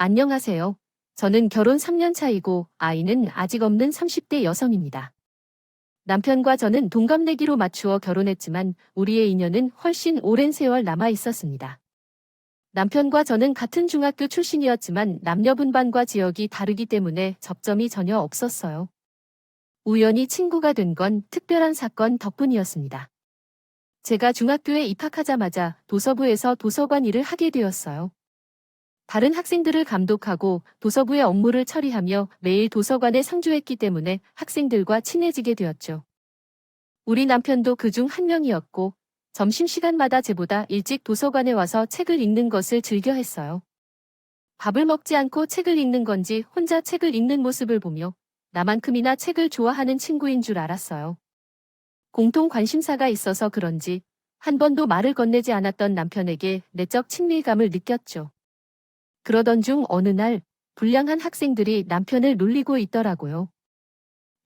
안녕하세요. 저는 결혼 3년 차이고 아이는 아직 없는 30대 여성입니다. 남편과 저는 동갑내기로 맞추어 결혼했지만 우리의 인연은 훨씬 오랜 세월 남아 있었습니다. 남편과 저는 같은 중학교 출신이었지만 남녀 분반과 지역이 다르기 때문에 접점이 전혀 없었어요. 우연히 친구가 된 건 특별한 사건 덕분이었습니다. 제가 중학교에 입학하자마자 도서부에서 도서관 일을 하게 되었어요. 다른 학생들을 감독하고 도서부의 업무를 처리하며 매일 도서관에 상주했기 때문에 학생들과 친해지게 되었죠. 우리 남편도 그중 한 명이었고 점심시간마다 제보다 일찍 도서관에 와서 책을 읽는 것을 즐겨 했어요. 밥을 먹지 않고 책을 읽는 건지 혼자 책을 읽는 모습을 보며 나만큼이나 책을 좋아하는 친구인 줄 알았어요. 공통 관심사가 있어서 그런지 한 번도 말을 건네지 않았던 남편에게 내적 친밀감을 느꼈죠. 그러던 중 어느 날 불량한 학생들이 남편을 놀리고 있더라고요.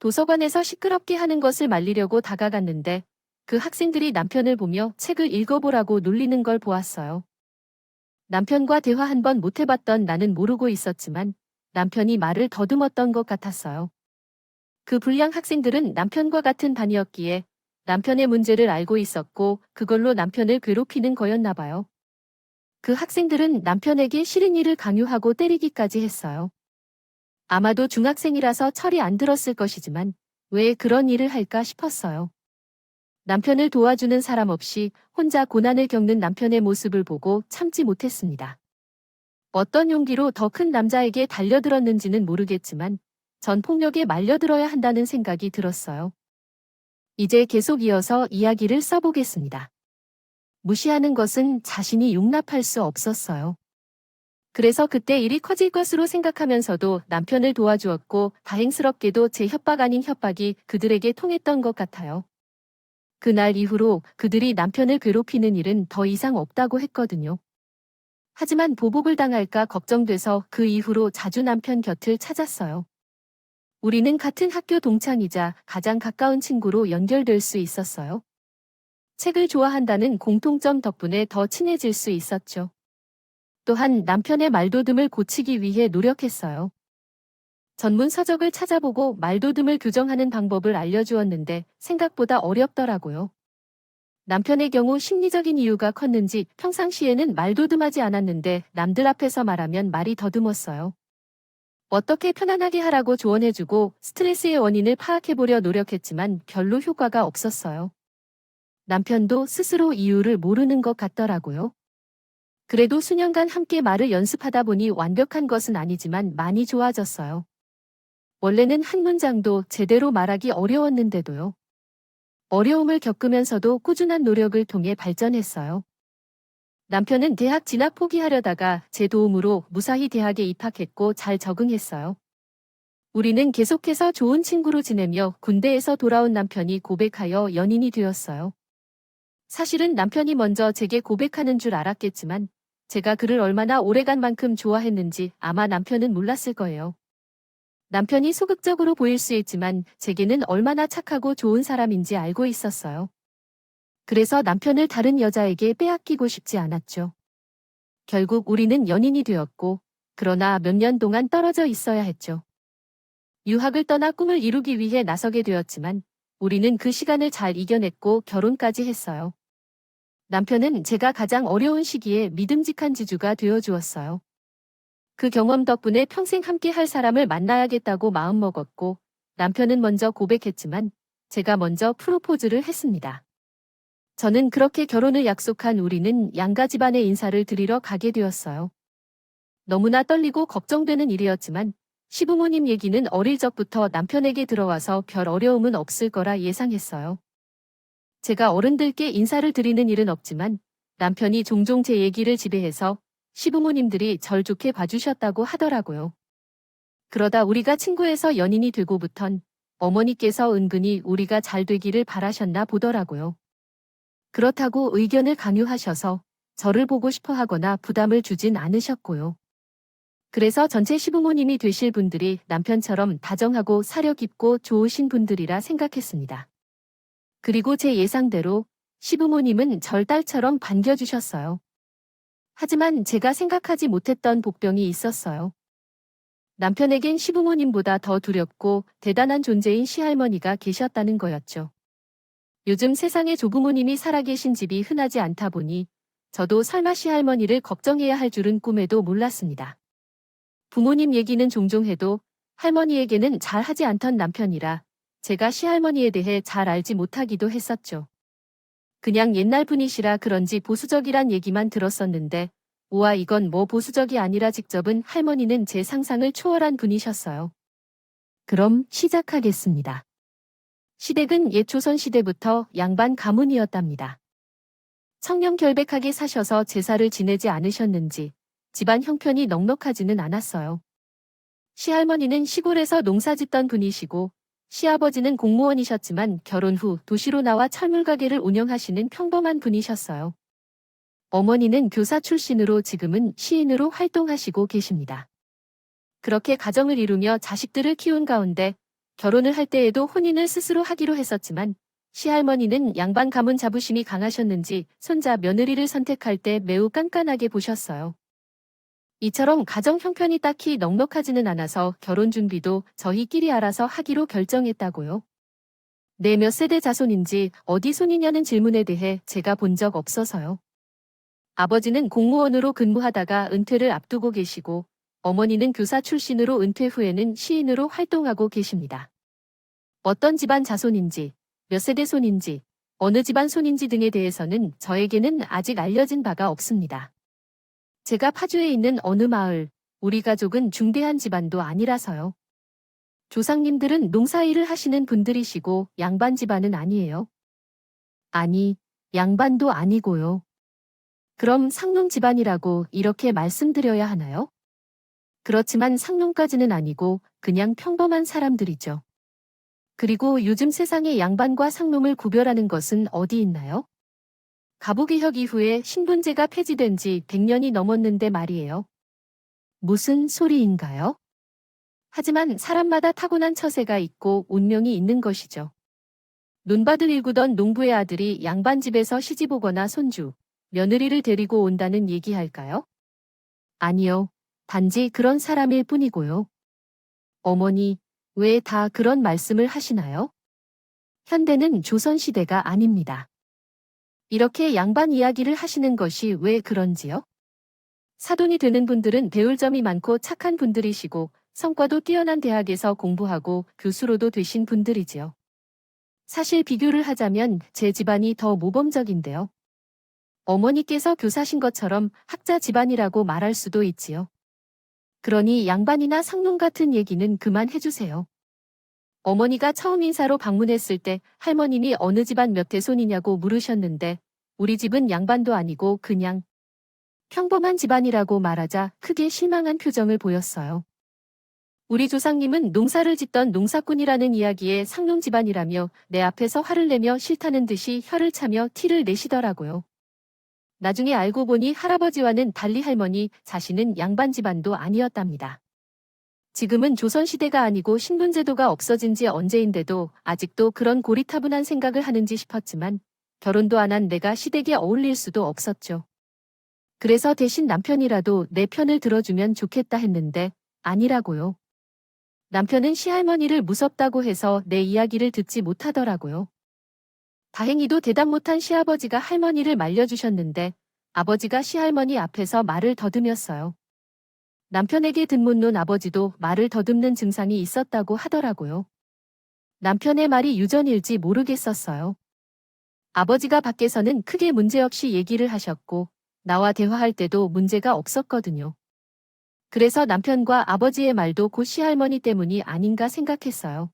도서관에서 시끄럽게 하는 것을 말리려고 다가갔는데 그 학생들이 남편을 보며 책을 읽어보라고 놀리는 걸 보았어요. 남편과 대화 한 번 못 해봤던 나는 모르고 있었지만 남편이 말을 더듬었던 것 같았어요. 그 불량 학생들은 남편과 같은 반이었기에 남편의 문제를 알고 있었고 그걸로 남편을 괴롭히는 거였나 봐요. 그 학생들은 남편에게 싫은 일을 강요하고 때리기까지 했어요. 아마도 중학생이라서 철이 안 들었을 것이지만 왜 그런 일을 할까 싶었어요. 남편을 도와주는 사람 없이 혼자 고난을 겪는 남편의 모습을 보고 참지 못했습니다. 어떤 용기로 더 큰 남자에게 달려들었는지는 모르겠지만 전 폭력에 말려들어야 한다는 생각이 들었어요. 이제 계속 이어서 이야기를 써보겠습니다. 무시하는 것은 자신이 용납할 수 없었어요. 그래서 그때 일이 커질 것으로 생각하면서도 남편을 도와주었고 다행스럽게도 제 협박 아닌 협박이 그들에게 통했던 것 같아요. 그날 이후로 그들이 남편을 괴롭히는 일은 더 이상 없다고 했거든요. 하지만 보복을 당할까 걱정돼서 그 이후로 자주 남편 곁을 찾았어요. 우리는 같은 학교 동창이자 가장 가까운 친구로 연결될 수 있었어요. 책을 좋아한다는 공통점 덕분에 더 친해질 수 있었죠. 또한 남편의 말도듬을 고치기 위해 노력했어요. 전문 서적을 찾아보고 말도듬을 교정하는 방법을 알려주었는데 생각보다 어렵더라고요. 남편의 경우 심리적인 이유가 컸는지 평상시에는 말도듬하지 않았는데 남들 앞에서 말하면 말이 더듬었어요. 어떻게 편안하게 하라고 조언해주고 스트레스의 원인을 파악해보려 노력했지만 별로 효과가 없었어요. 남편도 스스로 이유를 모르는 것 같더라고요. 그래도 수년간 함께 말을 연습하다 보니 완벽한 것은 아니지만 많이 좋아졌어요. 원래는 한 문장도 제대로 말하기 어려웠는데도요. 어려움을 겪으면서도 꾸준한 노력을 통해 발전했어요. 남편은 대학 진학 포기하려다가 제 도움으로 무사히 대학에 입학했고 잘 적응했어요. 우리는 계속해서 좋은 친구로 지내며 군대에서 돌아온 남편이 고백하여 연인이 되었어요. 사실은 남편이 먼저 제게 고백하는 줄 알았겠지만 제가 그를 얼마나 오래간 만큼 좋아했는지 아마 남편은 몰랐을 거예요. 남편이 소극적으로 보일 수 있지만 제게는 얼마나 착하고 좋은 사람인지 알고 있었어요. 그래서 남편을 다른 여자에게 빼앗기고 싶지 않았죠. 결국 우리는 연인이 되었고 그러나 몇 년 동안 떨어져 있어야 했죠. 유학을 떠나 꿈을 이루기 위해 나서게 되었지만 우리는 그 시간을 잘 이겨냈고 결혼까지 했어요. 남편은 제가 가장 어려운 시기에 믿음직한 지주가 되어주었어요. 그 경험 덕분에 평생 함께 할 사람을 만나야겠다고 마음먹었고 남편은 먼저 고백했지만 제가 먼저 프로포즈를 했습니다. 저는 그렇게 결혼을 약속한 우리는 양가 집안의 인사를 드리러 가게 되었어요. 너무나 떨리고 걱정되는 일이었지만 시부모님 얘기는 어릴 적부터 남편에게 들어와서 별 어려움은 없을 거라 예상했어요. 제가 어른들께 인사를 드리는 일은 없지만 남편이 종종 제 얘기를 지배해서 시부모님들이 절 좋게 봐주셨다고 하더라고요. 그러다 우리가 친구에서 연인이 되고부턴 어머니께서 은근히 우리가 잘 되기를 바라셨나 보더라고요. 그렇다고 의견을 강요하셔서 저를 보고 싶어 하거나 부담을 주진 않으셨고요. 그래서 전체 시부모님이 되실 분들이 남편처럼 다정하고 사려 깊고 좋으신 분들이라 생각했습니다. 그리고 제 예상대로 시부모님은 절 딸처럼 반겨주셨어요. 하지만 제가 생각하지 못했던 복병이 있었어요. 남편에겐 시부모님보다 더 두렵고 대단한 존재인 시할머니가 계셨다는 거였죠. 요즘 세상에 조부모님이 살아계신 집이 흔하지 않다 보니 저도 설마 시할머니를 걱정해야 할 줄은 꿈에도 몰랐습니다. 부모님 얘기는 종종 해도 할머니에게는 잘 하지 않던 남편이라 제가 시할머니에 대해 잘 알지 못하기도 했었죠. 그냥 옛날 분이시라 그런지 보수적이란 얘기만 들었었는데 우와 이건 뭐 보수적이 아니라 직접은 할머니는 제 상상을 초월한 분이셨어요. 그럼 시작하겠습니다. 시댁은 옛 조선시대부터 양반 가문이었답니다. 청렴결백하게 사셔서 제사를 지내지 않으셨는지 집안 형편이 넉넉하지는 않았어요. 시할머니는 시골에서 농사짓던 분이시고 시아버지는 공무원이셨지만 결혼 후 도시로 나와 철물가게를 운영하시는 평범한 분이셨어요. 어머니는 교사 출신으로 지금은 시인으로 활동하시고 계십니다. 그렇게 가정을 이루며 자식들을 키운 가운데 결혼을 할 때에도 혼인을 스스로 하기로 했었지만 시할머니는 양반 가문 자부심이 강하셨는지 손자 며느리를 선택할 때 매우 깐깐하게 보셨어요. 이처럼 가정 형편이 딱히 넉넉하지는 않아서 결혼 준비도 저희끼리 알아서 하기로 결정했다고요. 내 몇 세대 자손인지 어디 손이냐는 질문에 대해 제가 본 적 없어서요. 아버지는 공무원으로 근무하다가 은퇴를 앞두고 계시고 어머니는 교사 출신으로 은퇴 후에는 시인으로 활동하고 계십니다. 어떤 집안 자손인지, 몇 세대 손인지, 어느 집안 손인지 등에 대해서는 저에게는 아직 알려진 바가 없습니다. 제가 파주에 있는 어느 마을, 우리 가족은 중대한 집안도 아니라서요. 조상님들은 농사일을 하시는 분들이시고 양반 집안은 아니에요. 아니, 양반도 아니고요. 그럼 상농 집안이라고 이렇게 말씀드려야 하나요? 그렇지만 상농까지는 아니고 그냥 평범한 사람들이죠. 그리고 요즘 세상에 양반과 상놈을 구별하는 것은 어디 있나요? 가부개혁 이후에 신분제가 폐지된 지 100년이 넘었는데 말이에요. 무슨 소리인가요? 하지만 사람마다 타고난 처세가 있고 운명이 있는 것이죠. 논밭을 일구던 농부의 아들이 양반집에서 시집오거나 손주, 며느리를 데리고 온다는 얘기할까요? 아니요. 단지 그런 사람일 뿐이고요. 어머니, 왜 다 그런 말씀을 하시나요? 현대는 조선시대가 아닙니다. 이렇게 양반 이야기를 하시는 것이 왜 그런지요? 사돈이 되는 분들은 배울 점이 많고 착한 분들이시고 성과도 뛰어난 대학에서 공부하고 교수로도 되신 분들이지요. 사실 비교를 하자면 제 집안이 더 모범적인데요. 어머니께서 교사신 것처럼 학자 집안이라고 말할 수도 있지요. 그러니 양반이나 상놈 같은 얘기는 그만해주세요. 어머니가 처음 인사로 방문했을 때 할머님이 어느 집안 몇 대손이냐고 물으셨는데 우리 집은 양반도 아니고 그냥 평범한 집안이라고 말하자 크게 실망한 표정을 보였어요. 우리 조상님은 농사를 짓던 농사꾼이라는 이야기에 상놈 집안이라며 내 앞에서 화를 내며 싫다는 듯이 혀를 차며 티를 내시더라고요. 나중에 알고 보니 할아버지와는 달리 할머니 자신은 양반 집안도 아니었답니다. 지금은 조선시대가 아니고 신분제도가 없어진 지 언제인데도 아직도 그런 고리타분한 생각을 하는지 싶었지만 결혼도 안 한 내가 시댁에 어울릴 수도 없었죠. 그래서 대신 남편이라도 내 편을 들어주면 좋겠다 했는데 아니라고요. 남편은 시할머니를 무섭다고 해서 내 이야기를 듣지 못하더라고요. 다행히도 대답 못한 시아버지가 할머니를 말려주셨는데 아버지가 시할머니 앞에서 말을 더듬였어요. 남편에게 듣못 논 아버지도 말을 더듬는 증상이 있었다고 하더라고요. 남편의 말이 유전일지 모르겠었어요. 아버지가 밖에서는 크게 문제없이 얘기를 하셨고 나와 대화할 때도 문제가 없었거든요. 그래서 남편과 아버지의 말도 곧 시할머니 때문이 아닌가 생각했어요.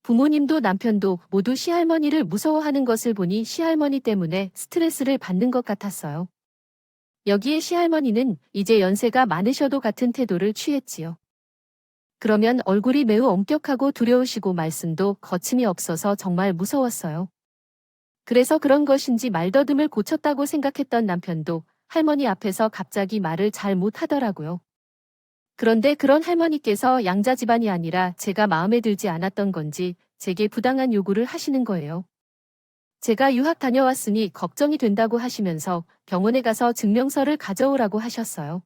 부모님도 남편도 모두 시할머니를 무서워하는 것을 보니 시할머니 때문에 스트레스를 받는 것 같았어요. 여기에 시할머니는 이제 연세가 많으셔도 같은 태도를 취했지요. 그러면 얼굴이 매우 엄격하고 두려우시고 말씀도 거침이 없어서 정말 무서웠어요. 그래서 그런 것인지 말더듬을 고쳤다고 생각했던 남편도 할머니 앞에서 갑자기 말을 잘 못하더라고요. 그런데 그런 할머니께서 양자 집안이 아니라 제가 마음에 들지 않았던 건지 제게 부당한 요구를 하시는 거예요. 제가 유학 다녀왔으니 걱정이 된다고 하시면서 병원에 가서 증명서를 가져오라고 하셨어요.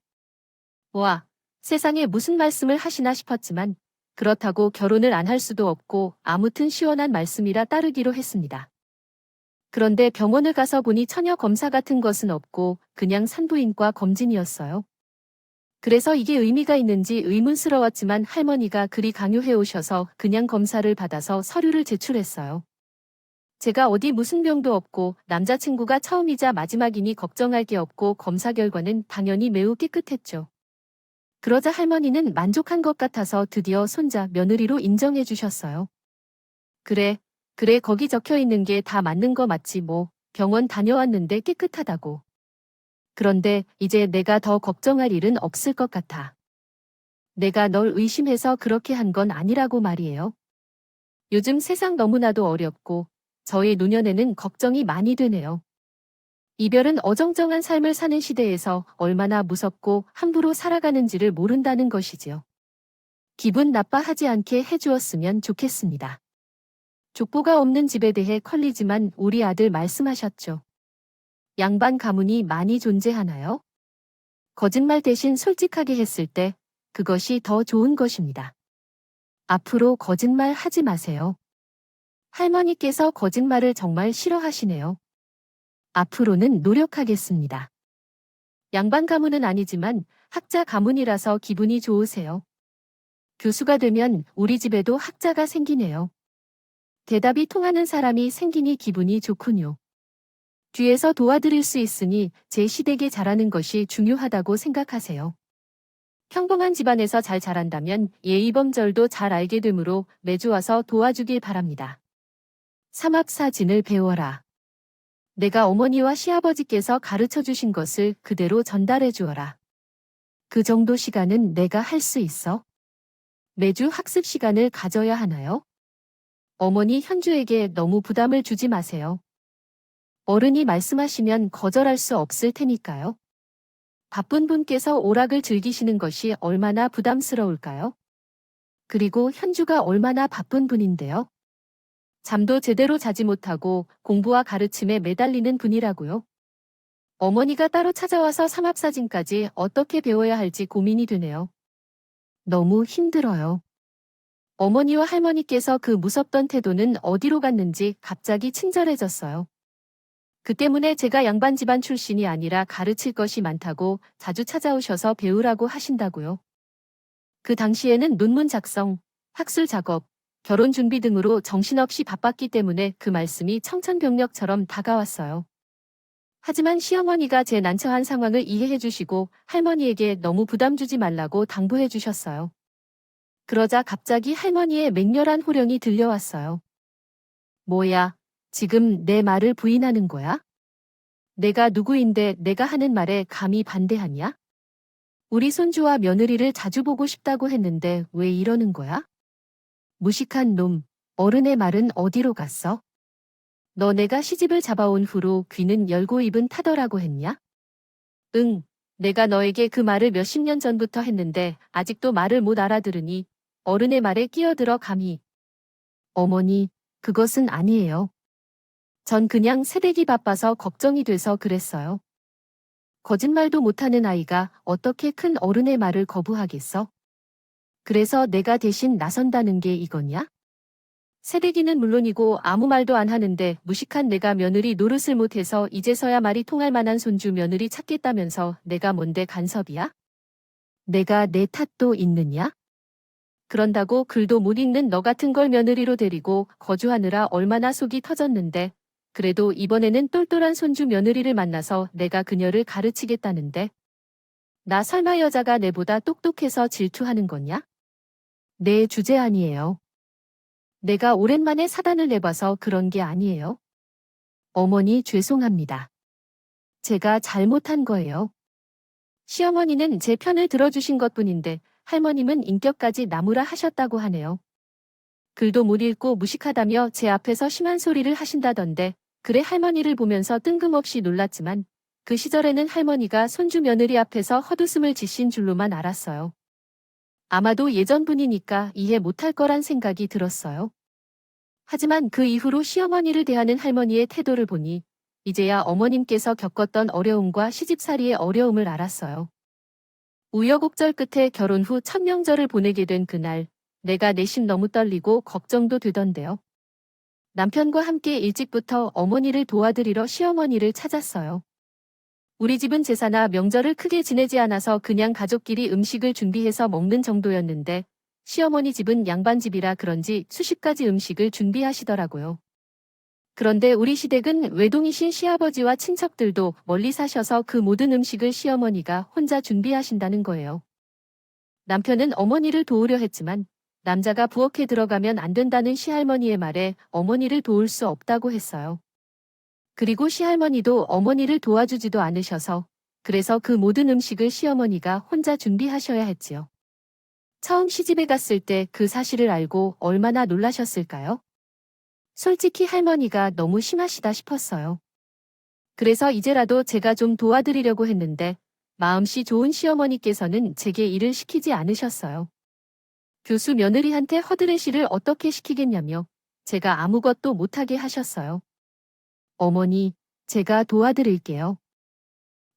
와, 세상에 무슨 말씀을 하시나 싶었지만 그렇다고 결혼을 안 할 수도 없고 아무튼 시원한 말씀이라 따르기로 했습니다. 그런데 병원을 가서 보니 처녀 검사 같은 것은 없고 그냥 산부인과 검진이었어요. 그래서 이게 의미가 있는지 의문스러웠지만 할머니가 그리 강요해 오셔서 그냥 검사를 받아서 서류를 제출했어요. 제가 어디 무슨 병도 없고 남자친구가 처음이자 마지막이니 걱정할 게 없고 검사 결과는 당연히 매우 깨끗했죠. 그러자 할머니는 만족한 것 같아서 드디어 손자 며느리로 인정해 주셨어요. 그래, 그래 거기 적혀 있는 게 다 맞는 거 맞지 뭐. 병원 다녀왔는데 깨끗하다고. 그런데 이제 내가 더 걱정할 일은 없을 것 같아. 내가 널 의심해서 그렇게 한 건 아니라고 말이에요. 요즘 세상 너무나도 어렵고 저희 노년에는 걱정이 많이 되네요. 이별은 어정쩡한 삶을 사는 시대에서 얼마나 무섭고 함부로 살아가는지를 모른다는 것이지요. 기분 나빠하지 않게 해주었으면 좋겠습니다. 족보가 없는 집에 대해 컬리지만 우리 아들 말씀하셨죠. 양반 가문이 많이 존재하나요? 거짓말 대신 솔직하게 했을 때 그것이 더 좋은 것입니다. 앞으로 거짓말 하지 마세요. 할머니께서 거짓말을 정말 싫어하시네요. 앞으로는 노력하겠습니다. 양반 가문은 아니지만 학자 가문이라서 기분이 좋으세요. 교수가 되면 우리 집에도 학자가 생기네요. 대답이 통하는 사람이 생기니 기분이 좋군요. 뒤에서 도와드릴 수 있으니 제 시댁에 잘하는 것이 중요하다고 생각하세요. 평범한 집안에서 잘 자란다면 예의범절도 잘 알게 되므로 매주 와서 도와주길 바랍니다. 삼합사진을 배워라. 내가 어머니와 시아버지께서 가르쳐 주신 것을 그대로 전달해 주어라. 그 정도 시간은 내가 할 수 있어? 매주 학습 시간을 가져야 하나요? 어머니 현주에게 너무 부담을 주지 마세요. 어른이 말씀하시면 거절할 수 없을 테니까요. 바쁜 분께서 오락을 즐기시는 것이 얼마나 부담스러울까요? 그리고 현주가 얼마나 바쁜 분인데요. 잠도 제대로 자지 못하고 공부와 가르침에 매달리는 분이라고요. 어머니가 따로 찾아와서 삼합사진까지 어떻게 배워야 할지 고민이 되네요. 너무 힘들어요. 어머니와 할머니께서 그 무섭던 태도는 어디로 갔는지 갑자기 친절해졌어요. 그 때문에 제가 양반 집안 출신이 아니라 가르칠 것이 많다고 자주 찾아오셔서 배우라고 하신다고요. 그 당시에는 논문 작성, 학술 작업, 결혼 준비 등으로 정신없이 바빴기 때문에 그 말씀이 청천벽력처럼 다가왔어요. 하지만 시어머니가 제 난처한 상황을 이해해 주시고 할머니에게 너무 부담 주지 말라고 당부해 주셨어요. 그러자 갑자기 할머니의 맹렬한 호령이 들려왔어요. 뭐야, 지금 내 말을 부인하는 거야? 내가 누구인데 내가 하는 말에 감히 반대하냐? 우리 손주와 며느리를 자주 보고 싶다고 했는데 왜 이러는 거야? 무식한 놈, 어른의 말은 어디로 갔어? 너 내가 시집을 잡아온 후로 귀는 열고 입은 타더라고 했냐? 응, 내가 너에게 그 말을 몇십 년 전부터 했는데 아직도 말을 못 알아들으니 어른의 말에 끼어들어 감히. 어머니, 그것은 아니에요. 전 그냥 새댁이 바빠서 걱정이 돼서 그랬어요. 거짓말도 못하는 아이가 어떻게 큰 어른의 말을 거부하겠어? 그래서 내가 대신 나선다는 게 이거냐? 새댁이는 물론이고 아무 말도 안 하는데 무식한 내가 며느리 노릇을 못해서 이제서야 말이 통할 만한 손주 며느리 찾겠다면서 내가 뭔데 간섭이야? 내가 내 탓도 있느냐? 그런다고 글도 못 읽는 너 같은 걸 며느리로 데리고 거주하느라 얼마나 속이 터졌는데 그래도 이번에는 똘똘한 손주 며느리를 만나서 내가 그녀를 가르치겠다는데 나 설마 여자가 내보다 똑똑해서 질투하는 거냐? 내 주제 아니에요. 내가 오랜만에 사단을 내봐서 그런 게 아니에요. 어머니 죄송합니다. 제가 잘못한 거예요. 시어머니는 제 편을 들어주신 것뿐인데 할머님은 인격까지 나무라 하셨다고 하네요. 글도 못 읽고 무식하다며 제 앞에서 심한 소리를 하신다던데 그래 할머니를 보면서 뜬금없이 놀랐지만 그 시절에는 할머니가 손주 며느리 앞에서 헛웃음을 지신 줄로만 알았어요. 아마도 예전 분이니까 이해 못할 거란 생각이 들었어요. 하지만 그 이후로 시어머니를 대하는 할머니의 태도를 보니 이제야 어머님께서 겪었던 어려움과 시집살이의 어려움을 알았어요. 우여곡절 끝에 결혼 후 첫 명절을 보내게 된 그날, 내가 내심 너무 떨리고 걱정도 되던데요. 남편과 함께 일찍부터 어머니를 도와드리러 시어머니를 찾았어요. 우리 집은 제사나 명절을 크게 지내지 않아서 그냥 가족끼리 음식을 준비해서 먹는 정도였는데 시어머니 집은 양반집이라 그런지 수십 가지 음식을 준비하시더라고요. 그런데 우리 시댁은 외동이신 시아버지와 친척들도 멀리 사셔서 그 모든 음식을 시어머니가 혼자 준비하신다는 거예요. 남편은 어머니를 도우려 했지만 남자가 부엌에 들어가면 안 된다는 시할머니의 말에 어머니를 도울 수 없다고 했어요. 그리고 시할머니도 어머니를 도와주지도 않으셔서 그래서 그 모든 음식을 시어머니가 혼자 준비하셔야 했지요. 처음 시집에 갔을 때 그 사실을 알고 얼마나 놀라셨을까요? 솔직히 할머니가 너무 심하시다 싶었어요. 그래서 이제라도 제가 좀 도와드리려고 했는데 마음씨 좋은 시어머니께서는 제게 일을 시키지 않으셨어요. 교수 며느리한테 허드렛일을 어떻게 시키겠냐며 제가 아무것도 못하게 하셨어요. 어머니, 제가 도와드릴게요.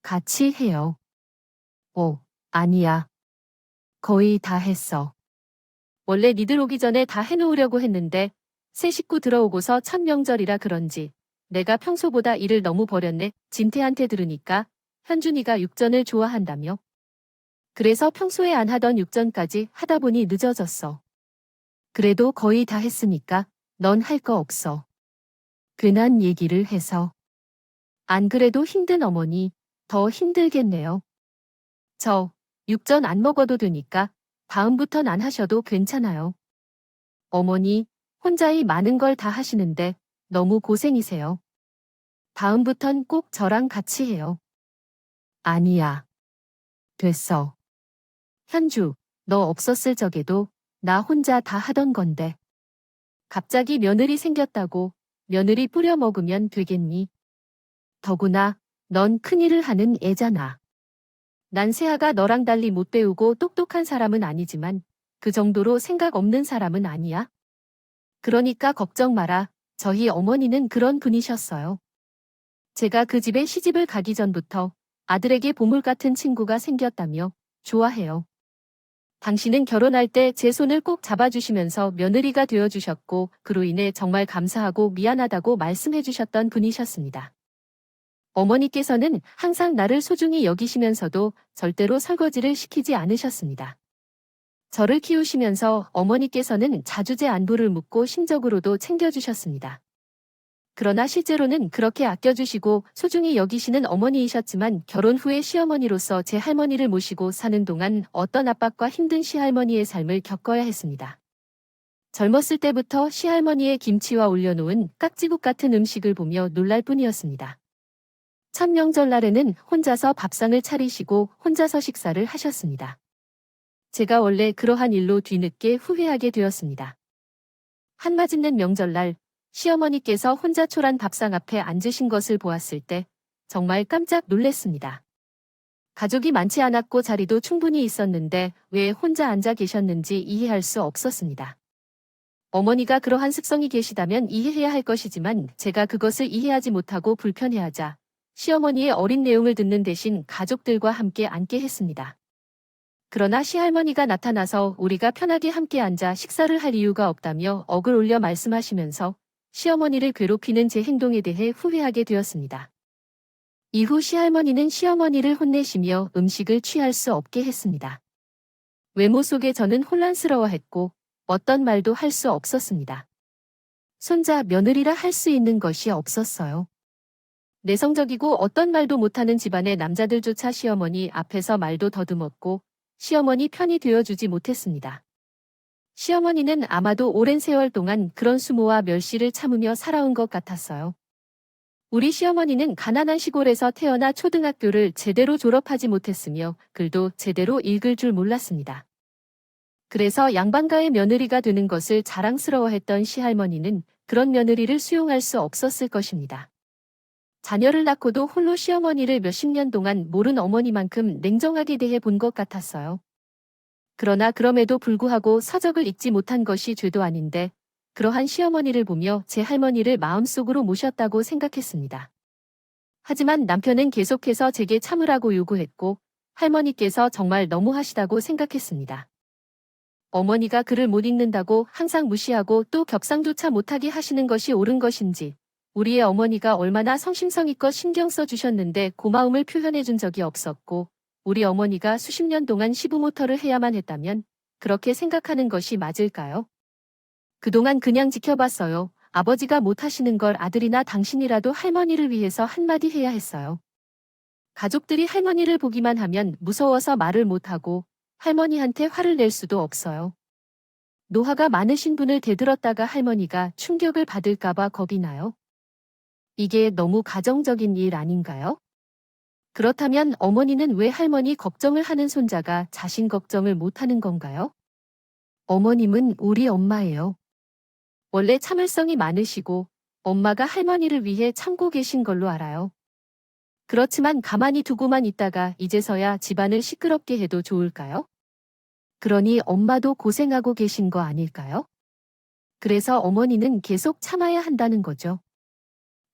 같이 해요. 아니야. 거의 다 했어. 원래 니들 오기 전에 다 해놓으려고 했는데 새 식구 들어오고서 첫 명절이라 그런지 내가 평소보다 일을 너무 버렸네. 진태한테 들으니까 현준이가 육전을 좋아한다며. 그래서 평소에 안 하던 육전까지 하다 보니 늦어졌어. 그래도 거의 다 했으니까 넌 할 거 없어. 괜한 얘기를 해서. 안 그래도 힘든 어머니 더 힘들겠네요. 저 육전 안 먹어도 되니까 다음부턴 안 하셔도 괜찮아요. 어머니 혼자이 많은 걸 다 하시는데 너무 고생이세요. 다음부턴 꼭 저랑 같이 해요. 아니야. 됐어. 현주, 너 없었을 적에도 나 혼자 다 하던 건데. 갑자기 며느리 생겼다고 며느리 뿌려 먹으면 되겠니? 더구나 넌 큰일을 하는 애잖아. 난 세아가 너랑 달리 못 배우고 똑똑한 사람은 아니지만 그 정도로 생각 없는 사람은 아니야. 그러니까 걱정 마라. 저희 어머니는 그런 분이셨어요. 제가 그 집에 시집을 가기 전부터 아들에게 보물 같은 친구가 생겼다며 좋아해요. 당신은 결혼할 때 제 손을 꼭 잡아주시면서 며느리가 되어주셨고 그로 인해 정말 감사하고 미안하다고 말씀해주셨던 분이셨습니다. 어머니께서는 항상 나를 소중히 여기시면서도 절대로 설거지를 시키지 않으셨습니다. 저를 키우시면서 어머니께서는 자주제 안부를 묻고 심적으로도 챙겨주셨습니다. 그러나 실제로는 그렇게 아껴주시고 소중히 여기시는 어머니이셨지만 결혼 후에 시어머니로서 제 할머니를 모시고 사는 동안 어떤 압박과 힘든 시할머니의 삶을 겪어야 했습니다. 젊었을 때부터 시할머니의 김치와 올려놓은 깍지국 같은 음식을 보며 놀랄 뿐이었습니다. 첫 명절날에는 혼자서 밥상을 차리시고 혼자서 식사를 하셨습니다. 제가 원래 그러한 일로 뒤늦게 후회하게 되었습니다. 한맞있는 명절날 시어머니께서 혼자 초란 밥상 앞에 앉으신 것을 보았을 때 정말 깜짝 놀랐습니다. 가족이 많지 않았고 자리도 충분히 있었는데 왜 혼자 앉아 계셨는지 이해할 수 없었습니다. 어머니가 그러한 습성이 계시다면 이해해야 할 것이지만 제가 그것을 이해하지 못하고 불편해하자 시어머니의 어린 내용을 듣는 대신 가족들과 함께 앉게 했습니다. 그러나 시할머니가 나타나서 우리가 편하게 함께 앉아 식사를 할 이유가 없다며 억을 올려 말씀하시면서 시어머니를 괴롭히는 제 행동에 대해 후회하게 되었습니다. 이후 시할머니는 시어머니를 혼내시며 음식을 취할 수 없게 했습니다. 외모 속에 저는 혼란스러워했고 어떤 말도 할 수 없었습니다. 손자 며느리라 할 수 있는 것이 없었어요. 내성적이고 어떤 말도 못하는 집안의 남자들조차 시어머니 앞에서 말도 더듬었고 시어머니 편이 되어주지 못했습니다. 시어머니는 아마도 오랜 세월 동안 그런 수모와 멸시를 참으며 살아온 것 같았어요. 우리 시어머니는 가난한 시골에서 태어나 초등학교를 제대로 졸업하지 못했으며 글도 제대로 읽을 줄 몰랐습니다. 그래서 양반가의 며느리가 되는 것을 자랑스러워했던 시할머니는 그런 며느리를 수용할 수 없었을 것입니다. 자녀를 낳고도 홀로 시어머니를 몇십 년 동안 모른 어머니만큼 냉정하게 대해 본 것 같았어요. 그러나 그럼에도 불구하고 서적을 읽지 못한 것이 죄도 아닌데 그러한 시어머니를 보며 제 할머니를 마음속으로 모셨다고 생각했습니다. 하지만 남편은 계속해서 제게 참으라고 요구했고 할머니께서 정말 너무하시다고 생각했습니다. 어머니가 글을 못 읽는다고 항상 무시하고 또 격상조차 못하게 하시는 것이 옳은 것인지, 우리의 어머니가 얼마나 성심성의껏 신경 써주셨는데 고마움을 표현해 준 적이 없었고, 우리 어머니가 수십 년 동안 시부모터를 해야만 했다면 그렇게 생각하는 것이 맞을까요? 그동안 그냥 지켜봤어요. 아버지가 못하시는 걸 아들이나 당신이라도 할머니를 위해서 한마디 해야 했어요. 가족들이 할머니를 보기만 하면 무서워서 말을 못하고 할머니한테 화를 낼 수도 없어요. 노화가 많으신 분을 대들었다가 할머니가 충격을 받을까봐 겁이 나요. 이게 너무 가정적인 일 아닌가요? 그렇다면 어머니는 왜 할머니 걱정을 하는 손자가 자신 걱정을 못하는 건가요? 어머님은 우리 엄마예요. 원래 참을성이 많으시고 엄마가 할머니를 위해 참고 계신 걸로 알아요. 그렇지만 가만히 두고만 있다가 이제서야 집안을 시끄럽게 해도 좋을까요? 그러니 엄마도 고생하고 계신 거 아닐까요? 그래서 어머니는 계속 참아야 한다는 거죠.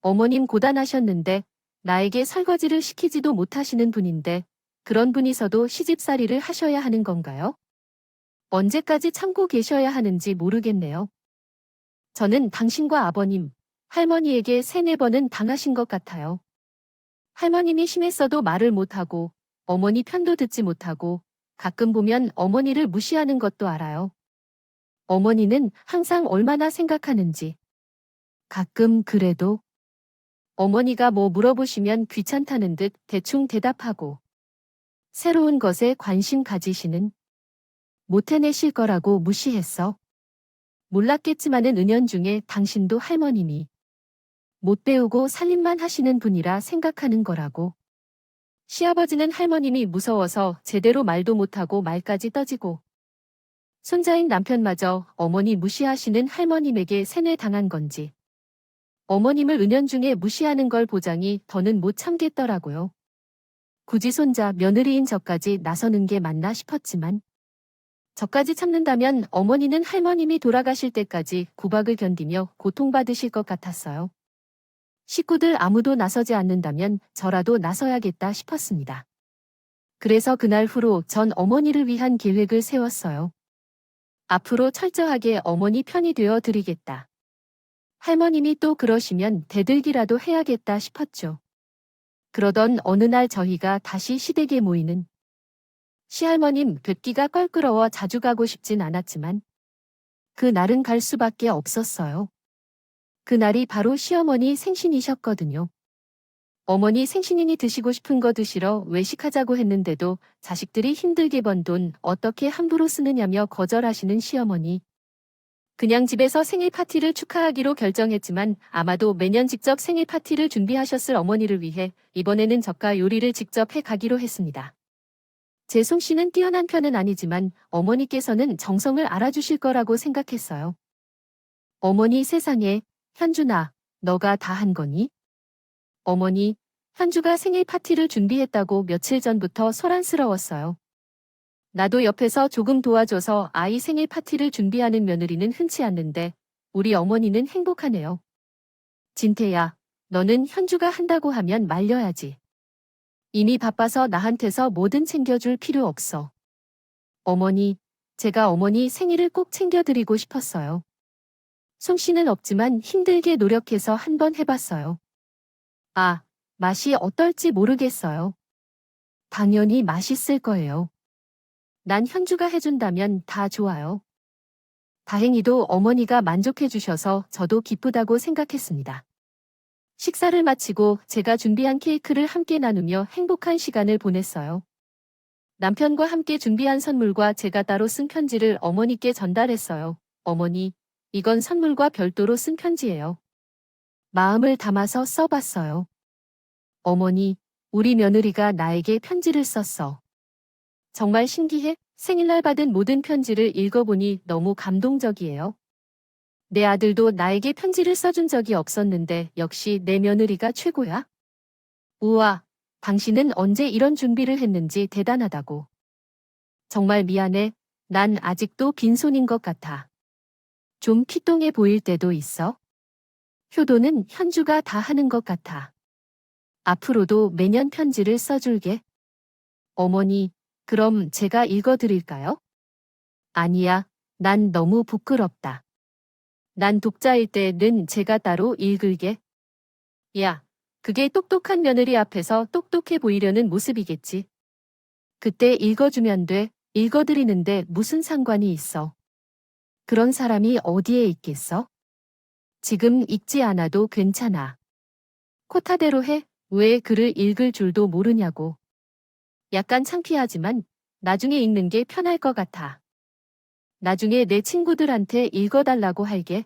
어머님 고단하셨는데 나에게 설거지를 시키지도 못하시는 분인데 그런 분이서도 시집살이를 하셔야 하는 건가요? 언제까지 참고 계셔야 하는지 모르겠네요. 저는 당신과 아버님, 할머니에게 3-4번은 당하신 것 같아요. 할머님이 심했어도 말을 못하고 어머니 편도 듣지 못하고 가끔 보면 어머니를 무시하는 것도 알아요. 어머니는 항상 얼마나 생각하는지. 가끔 그래도 어머니가 뭐 물어보시면 귀찮다는 듯 대충 대답하고 새로운 것에 관심 가지시는 못 해내실 거라고 무시했어. 몰랐겠지만은 은연중에 당신도 할머님이 못 배우고 살림만 하시는 분이라 생각하는 거라고. 시아버지는 할머님이 무서워서 제대로 말도 못하고 말까지 떠지고 손자인 남편마저 어머니 무시하시는 할머님에게 세뇌당한 건지 어머님을 은연중에 무시하는 걸 보자니 더는 못 참겠더라고요. 굳이 손자 며느리인 저까지 나서는 게 맞나 싶었지만 저까지 참는다면 어머니는 할머님이 돌아가실 때까지 구박을 견디며 고통받으실 것 같았어요. 식구들 아무도 나서지 않는다면 저라도 나서야겠다 싶었습니다. 그래서 그날 후로 전 어머니를 위한 계획을 세웠어요. 앞으로 철저하게 어머니 편이 되어 드리겠다. 할머님이 또 그러시면 대들기라도 해야겠다 싶었죠. 그러던 어느 날 저희가 다시 시댁에 모이는 시할머님 뵙기가 껄끄러워 자주 가고 싶진 않았지만 그날은 갈 수밖에 없었어요. 그날이 바로 시어머니 생신이셨거든요. 어머니 생신이니 드시고 싶은 거 드시러 외식하자고 했는데도 자식들이 힘들게 번 돈 어떻게 함부로 쓰느냐며 거절하시는 시어머니. 그냥 집에서 생일 파티를 축하하기로 결정했지만 아마도 매년 직접 생일 파티를 준비하셨을 어머니를 위해 이번에는 저가 요리를 직접 해 가기로 했습니다. 제 솜씨는 뛰어난 편은 아니지만 어머니께서는 정성을 알아주실 거라고 생각했어요. 어머니 세상에, 현준아, 너가 다 한 거니? 어머니, 현주가 생일 파티를 준비했다고 며칠 전부터 소란스러웠어요. 나도 옆에서 조금 도와줘서 아이 생일 파티를 준비하는 며느리는 흔치 않는데 우리 어머니는 행복하네요. 진태야, 너는 현주가 한다고 하면 말려야지. 이미 바빠서 나한테서 뭐든 챙겨줄 필요 없어. 어머니, 제가 어머니 생일을 꼭 챙겨드리고 싶었어요. 솜씨는 없지만 힘들게 노력해서 한번 해봤어요. 아, 맛이 어떨지 모르겠어요. 당연히 맛있을 거예요. 난 현주가 해준다면 다 좋아요. 다행히도 어머니가 만족해 주셔서 저도 기쁘다고 생각했습니다. 식사를 마치고 제가 준비한 케이크를 함께 나누며 행복한 시간을 보냈어요. 남편과 함께 준비한 선물과 제가 따로 쓴 편지를 어머니께 전달했어요. 어머니, 이건 선물과 별도로 쓴 편지예요. 마음을 담아서 써봤어요. 어머니, 우리 며느리가 나에게 편지를 썼어. 정말 신기해? 생일날 받은 모든 편지를 읽어보니 너무 감동적이에요. 내 아들도 나에게 편지를 써준 적이 없었는데 역시 내 며느리가 최고야. 우와, 당신은 언제 이런 준비를 했는지 대단하다고. 정말 미안해. 난 아직도 빈손인 것 같아. 좀 피똥해 보일 때도 있어. 효도는 현주가 다 하는 것 같아. 앞으로도 매년 편지를 써줄게. 어머니, 그럼 제가 읽어드릴까요? 아니야, 난 너무 부끄럽다. 난 독자일 때는 제가 따로 읽을게. 야, 그게 똑똑한 며느리 앞에서 똑똑해 보이려는 모습이겠지. 그때 읽어주면 돼. 읽어드리는데 무슨 상관이 있어. 그런 사람이 어디에 있겠어? 지금 읽지 않아도 괜찮아. 코타대로 해. 왜 글을 읽을 줄도 모르냐고. 약간 창피하지만 나중에 읽는 게 편할 것 같아. 나중에 내 친구들한테 읽어달라고 할게.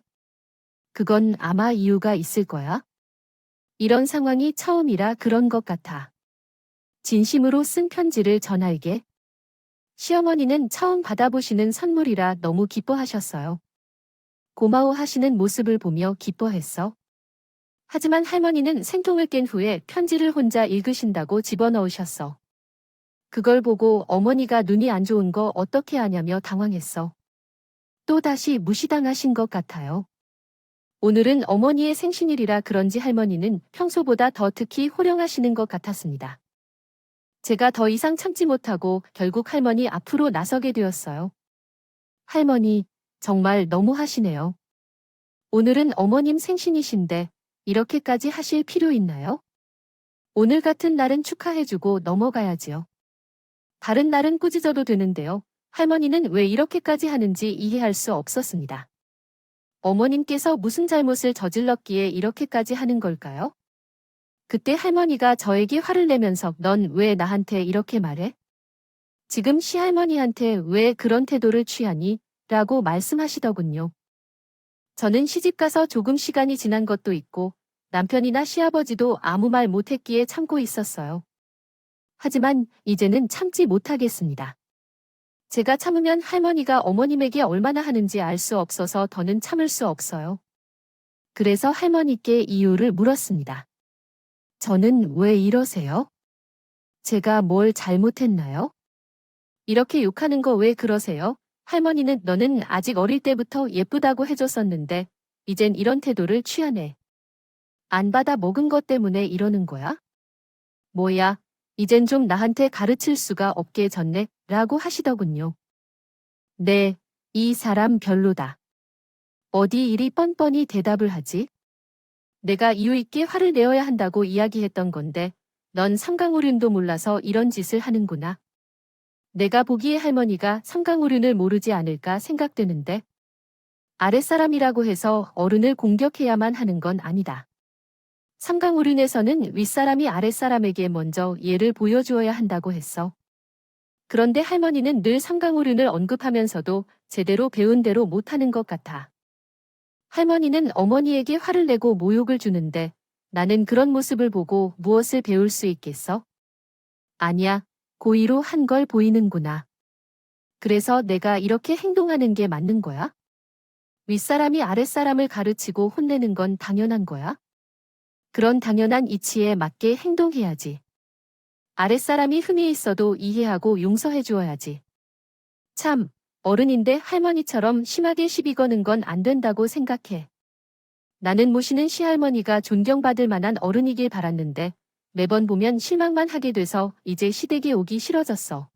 그건 아마 이유가 있을 거야. 이런 상황이 처음이라 그런 것 같아. 진심으로 쓴 편지를 전할게. 시어머니는 처음 받아보시는 선물이라 너무 기뻐하셨어요. 고마워하시는 모습을 보며 기뻐했어. 하지만 할머니는 생통을 깬 후에 편지를 혼자 읽으신다고 집어넣으셨어. 그걸 보고 어머니가 눈이 안 좋은 거 어떻게 하냐며 당황했어. 또다시 무시당하신 것 같아요. 오늘은 어머니의 생신일이라 그런지 할머니는 평소보다 더 특히 호령하시는 것 같았습니다. 제가 더 이상 참지 못하고 결국 할머니 앞으로 나서게 되었어요. 할머니, 정말 너무하시네요. 오늘은 어머님 생신이신데 이렇게까지 하실 필요 있나요? 오늘 같은 날은 축하해주고 넘어가야지요. 다른 날은 꾸짖어도 되는데요. 할머니는 왜 이렇게까지 하는지 이해할 수 없었습니다. 어머님께서 무슨 잘못을 저질렀기에 이렇게까지 하는 걸까요? 그때 할머니가 저에게 화를 내면서 넌 왜 나한테 이렇게 말해? 지금 시할머니한테 왜 그런 태도를 취하니? 라고 말씀하시더군요. 저는 시집가서 조금 시간이 지난 것도 있고 남편이나 시아버지도 아무 말 못했기에 참고 있었어요. 하지만 이제는 참지 못하겠습니다. 제가 참으면 할머니가 어머님에게 얼마나 하는지 알 수 없어서 더는 참을 수 없어요. 그래서 할머니께 이유를 물었습니다. 저는 왜 이러세요? 제가 뭘 잘못했나요? 이렇게 욕하는 거 왜 그러세요? 할머니는 너는 아직 어릴 때부터 예쁘다고 해줬었는데 이젠 이런 태도를 취하네. 안 받아 먹은 것 때문에 이러는 거야? 뭐야, 이젠 좀 나한테 가르칠 수가 없게 졌네 라고 하시더군요. 네, 이 사람 별로다. 어디 이리 뻔뻔히 대답을 하지? 내가 이유 있게 화를 내어야 한다고 이야기했던 건데 넌 삼강오륜도 몰라서 이런 짓을 하는구나. 내가 보기에 할머니가 삼강오륜을 모르지 않을까 생각되는데 아랫사람이라고 해서 어른을 공격해야만 하는 건 아니다. 삼강오륜에서는 윗사람이 아랫사람에게 먼저 예를 보여주어야 한다고 했어. 그런데 할머니는 늘 삼강오륜을 언급하면서도 제대로 배운 대로 못하는 것 같아. 할머니는 어머니에게 화를 내고 모욕을 주는데 나는 그런 모습을 보고 무엇을 배울 수 있겠어? 아니야, 고의로 한 걸 보이는구나. 그래서 내가 이렇게 행동하는 게 맞는 거야? 윗사람이 아랫사람을 가르치고 혼내는 건 당연한 거야? 그런 당연한 이치에 맞게 행동해야지. 아랫사람이 흠이 있어도 이해하고 용서해 주어야지. 참, 어른인데 할머니처럼 심하게 시비 거는 건 안 된다고 생각해. 나는 모시는 시할머니가 존경받을 만한 어른이길 바랐는데 매번 보면 실망만 하게 돼서 이제 시댁에 오기 싫어졌어.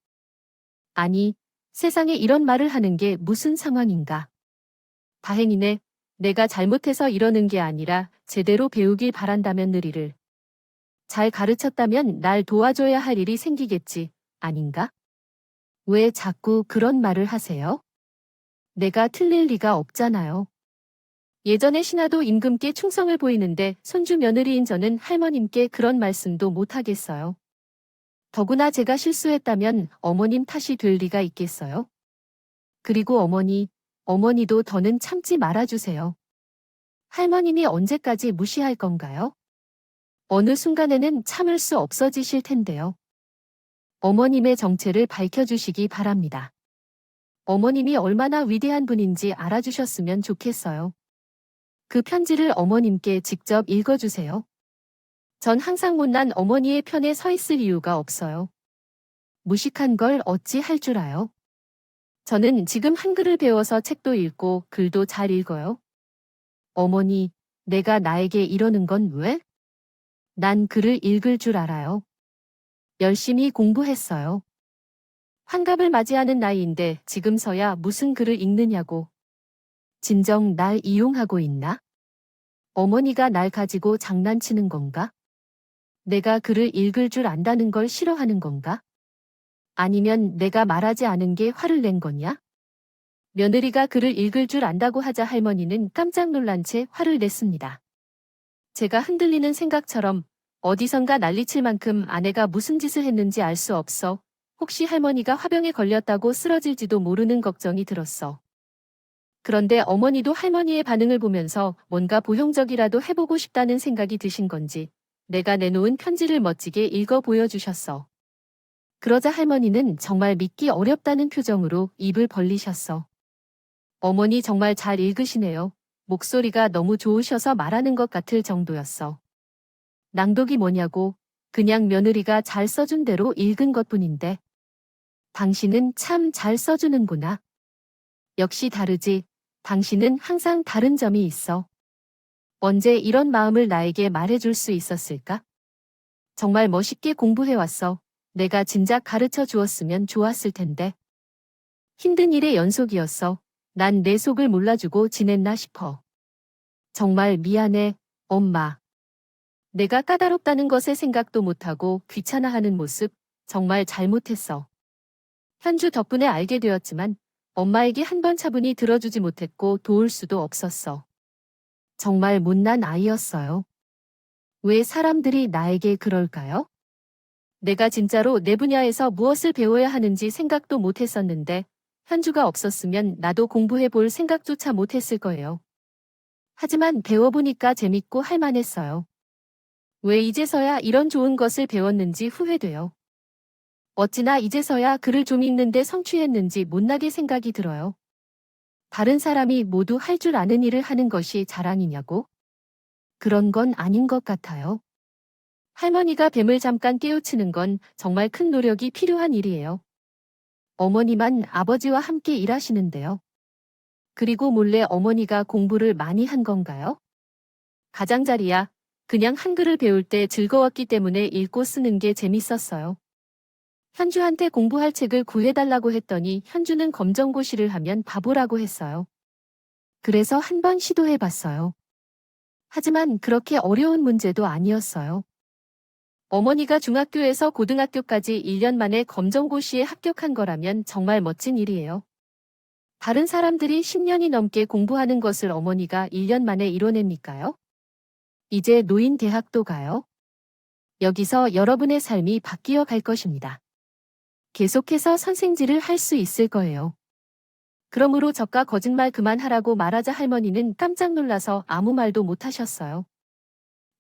아니, 세상에 이런 말을 하는 게 무슨 상황인가. 다행이네. 내가 잘못해서 이러는 게 아니라 제대로 배우길 바란다면 느리를. 잘 가르쳤다면 날 도와줘야 할 일이 생기겠지, 아닌가? 왜 자꾸 그런 말을 하세요? 내가 틀릴 리가 없잖아요. 예전에 신하도 임금께 충성을 보이는데 손주 며느리인 저는 할머님께 그런 말씀도 못하겠어요. 더구나 제가 실수했다면 어머님 탓이 될 리가 있겠어요? 그리고 어머니도 더는 참지 말아주세요. 할머님이 언제까지 무시할 건가요? 어느 순간에는 참을 수 없어지실 텐데요. 어머님의 정체를 밝혀주시기 바랍니다. 어머님이 얼마나 위대한 분인지 알아주셨으면 좋겠어요. 그 편지를 어머님께 직접 읽어주세요. 전 항상 못난 어머니의 편에 서 있을 이유가 없어요. 무식한 걸 어찌 할 줄 아요? 저는 지금 한글을 배워서 책도 읽고 글도 잘 읽어요. 어머니, 내가 나에게 이러는 건 왜? 난 글을 읽을 줄 알아요. 열심히 공부했어요. 환갑을 맞이하는 나이인데 지금서야 무슨 글을 읽느냐고. 진정 날 이용하고 있나? 어머니가 날 가지고 장난치는 건가? 내가 글을 읽을 줄 안다는 걸 싫어하는 건가? 아니면 내가 말하지 않은 게 화를 낸 거냐? 며느리가 글을 읽을 줄 안다고 하자 할머니는 깜짝 놀란 채 화를 냈습니다. 제가 흔들리는 생각처럼 어디선가 난리칠 만큼 아내가 무슨 짓을 했는지 알 수 없어. 혹시 할머니가 화병에 걸렸다고 쓰러질지도 모르는 걱정이 들었어. 그런데 어머니도 할머니의 반응을 보면서 뭔가 보형적이라도 해보고 싶다는 생각이 드신 건지 내가 내놓은 편지를 멋지게 읽어 보여주셨어. 그러자 할머니는 정말 믿기 어렵다는 표정으로 입을 벌리셨어. 어머니 정말 잘 읽으시네요. 목소리가 너무 좋으셔서 말하는 것 같을 정도였어. 낭독이 뭐냐고, 그냥 며느리가 잘 써준 대로 읽은 것뿐인데. 당신은 참 잘 써주는구나. 역시 다르지. 당신은 항상 다른 점이 있어. 언제 이런 마음을 나에게 말해줄 수 있었을까? 정말 멋있게 공부해왔어. 내가 진작 가르쳐 주었으면 좋았을 텐데. 힘든 일의 연속이었어. 난 내 속을 몰라주고 지냈나 싶어. 정말 미안해, 엄마. 내가 까다롭다는 것에 생각도 못하고 귀찮아하는 모습, 정말 잘못했어. 현주 덕분에 알게 되었지만 엄마에게 한 번 차분히 들어주지 못했고 도울 수도 없었어. 정말 못난 아이였어요. 왜 사람들이 나에게 그럴까요? 내가 진짜로 내 분야에서 무엇을 배워야 하는지 생각도 못했었는데 현주가 없었으면 나도 공부해 볼 생각조차 못했을 거예요. 하지만 배워보니까 재밌고 할만했어요. 왜 이제서야 이런 좋은 것을 배웠는지 후회돼요. 어찌나 이제서야 글을 좀 읽는데 성취했는지 못나게 생각이 들어요. 다른 사람이 모두 할 줄 아는 일을 하는 것이 자랑이냐고? 그런 건 아닌 것 같아요. 할머니가 뱀을 잠깐 깨우치는 건 정말 큰 노력이 필요한 일이에요. 어머니만 아버지와 함께 일하시는데요. 그리고 몰래 어머니가 공부를 많이 한 건가요? 가장자리야. 그냥 한글을 배울 때 즐거웠기 때문에 읽고 쓰는 게 재밌었어요. 현주한테 공부할 책을 구해달라고 했더니 현주는 검정고시를 하면 바보라고 했어요. 그래서 한 번 시도해봤어요. 하지만 그렇게 어려운 문제도 아니었어요. 어머니가 중학교에서 고등학교까지 1년 만에 검정고시에 합격한 거라면 정말 멋진 일이에요. 다른 사람들이 10년이 넘게 공부하는 것을 어머니가 1년 만에 이뤄냅니까요? 이제 노인 대학도 가요? 여기서 여러분의 삶이 바뀌어 갈 것입니다. 계속해서 선생질을 할 수 있을 거예요. 그러므로 저가 거짓말 그만하라고 말하자 할머니는 깜짝 놀라서 아무 말도 못하셨어요.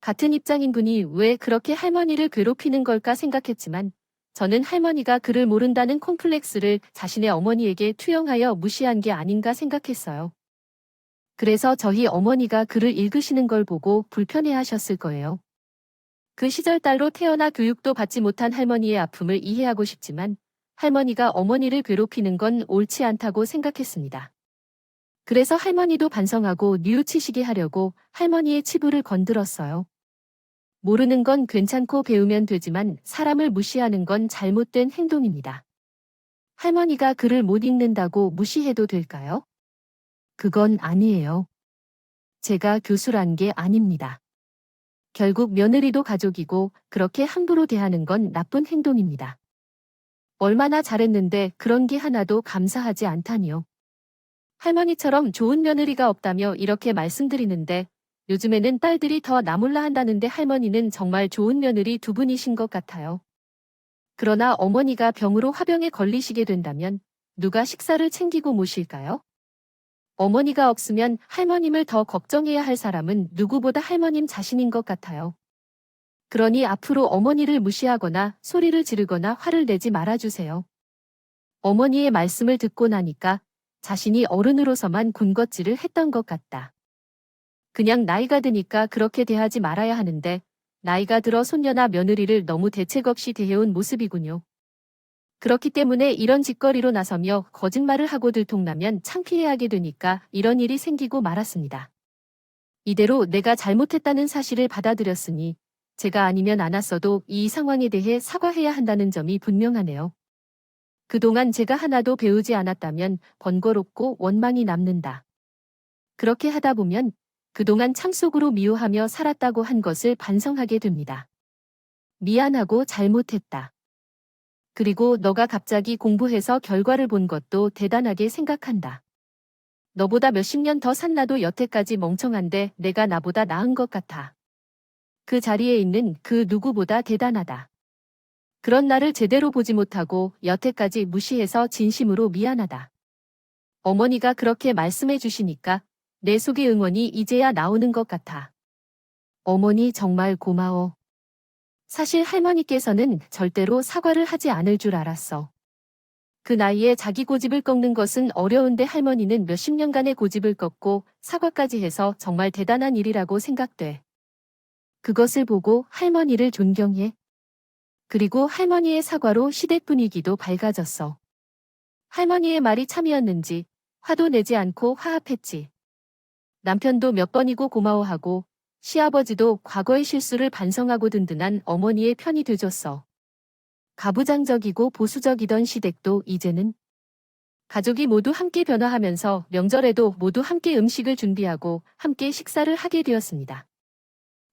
같은 입장인 분이 왜 그렇게 할머니를 괴롭히는 걸까 생각했지만 저는 할머니가 그를 모른다는 콤플렉스를 자신의 어머니에게 투영하여 무시한 게 아닌가 생각했어요. 그래서 저희 어머니가 글을 읽으시는 걸 보고 불편해하셨을 거예요. 그 시절 딸로 태어나 교육도 받지 못한 할머니의 아픔을 이해하고 싶지만 할머니가 어머니를 괴롭히는 건 옳지 않다고 생각했습니다. 그래서 할머니도 반성하고 뉘우치시게 하려고 할머니의 치부를 건드렸어요. 모르는 건 괜찮고 배우면 되지만 사람을 무시하는 건 잘못된 행동입니다. 할머니가 글을 못 읽는다고 무시해도 될까요? 그건 아니에요. 제가 교수란 게 아닙니다. 결국 며느리도 가족이고 그렇게 함부로 대하는 건 나쁜 행동입니다. 얼마나 잘했는데 그런 게 하나도 감사하지 않다니요. 할머니처럼 좋은 며느리가 없다며 이렇게 말씀드리는데 요즘에는 딸들이 더 나몰라 한다는데 할머니는 정말 좋은 며느리 두 분이신 것 같아요. 그러나 어머니가 병으로 화병에 걸리시게 된다면 누가 식사를 챙기고 모실까요? 어머니가 없으면 할머님을 더 걱정해야 할 사람은 누구보다 할머님 자신인 것 같아요. 그러니 앞으로 어머니를 무시하거나 소리를 지르거나 화를 내지 말아주세요. 어머니의 말씀을 듣고 나니까 자신이 어른으로서만 군것질을 했던 것 같다. 그냥 나이가 드니까 그렇게 대하지 말아야 하는데 나이가 들어 손녀나 며느리를 너무 대책 없이 대해온 모습이군요. 그렇기 때문에 이런 짓거리로 나서며 거짓말을 하고 들통나면 창피해하게 되니까 이런 일이 생기고 말았습니다. 이대로 내가 잘못했다는 사실을 받아들였으니 제가 아니면 않았어도 이 상황에 대해 사과해야 한다는 점이 분명하네요. 그동안 제가 하나도 배우지 않았다면 번거롭고 원망이 남는다. 그렇게 하다 보면 그동안 참 속으로 미워하며 살았다고 한 것을 반성하게 됩니다. 미안하고 잘못했다. 그리고 너가 갑자기 공부해서 결과를 본 것도 대단하게 생각한다. 너보다 몇십 년 더 산 나도 여태까지 멍청한데 내가 나보다 나은 것 같아. 그 자리에 있는 그 누구보다 대단하다. 그런 나를 제대로 보지 못하고 여태까지 무시해서 진심으로 미안하다. 어머니가 그렇게 말씀해 주시니까 내 속의 응원이 이제야 나오는 것 같아. 어머니 정말 고마워. 사실 할머니께서는 절대로 사과를 하지 않을 줄 알았어. 그 나이에 자기 고집을 꺾는 것은 어려운데 할머니는 몇십 년간의 고집을 꺾고 사과까지 해서 정말 대단한 일이라고 생각돼. 그것을 보고 할머니를 존경해. 그리고 할머니의 사과로 시댁 분위기도 밝아졌어. 할머니의 말이 참이었는지 화도 내지 않고 화합했지. 남편도 몇 번이고 고마워하고 시아버지도 과거의 실수를 반성하고 든든한 어머니의 편이 돼줬어. 가부장적이고 보수적이던 시댁도 이제는 가족이 모두 함께 변화하면서 명절에도 모두 함께 음식을 준비하고 함께 식사를 하게 되었습니다.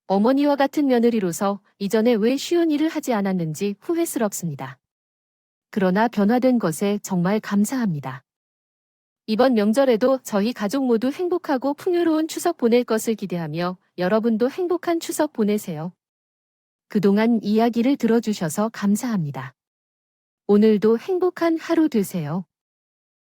어머니와 같은 며느리로서 이전에 왜 쉬운 일을 하지 않았는지 후회스럽습니다. 그러나 변화된 것에 정말 감사합니다. 이번 명절에도 저희 가족 모두 행복하고 풍요로운 추석 보낼 것을 기대하며 여러분도 행복한 추석 보내세요. 그동안 이야기를 들어주셔서 감사합니다. 오늘도 행복한 하루 되세요.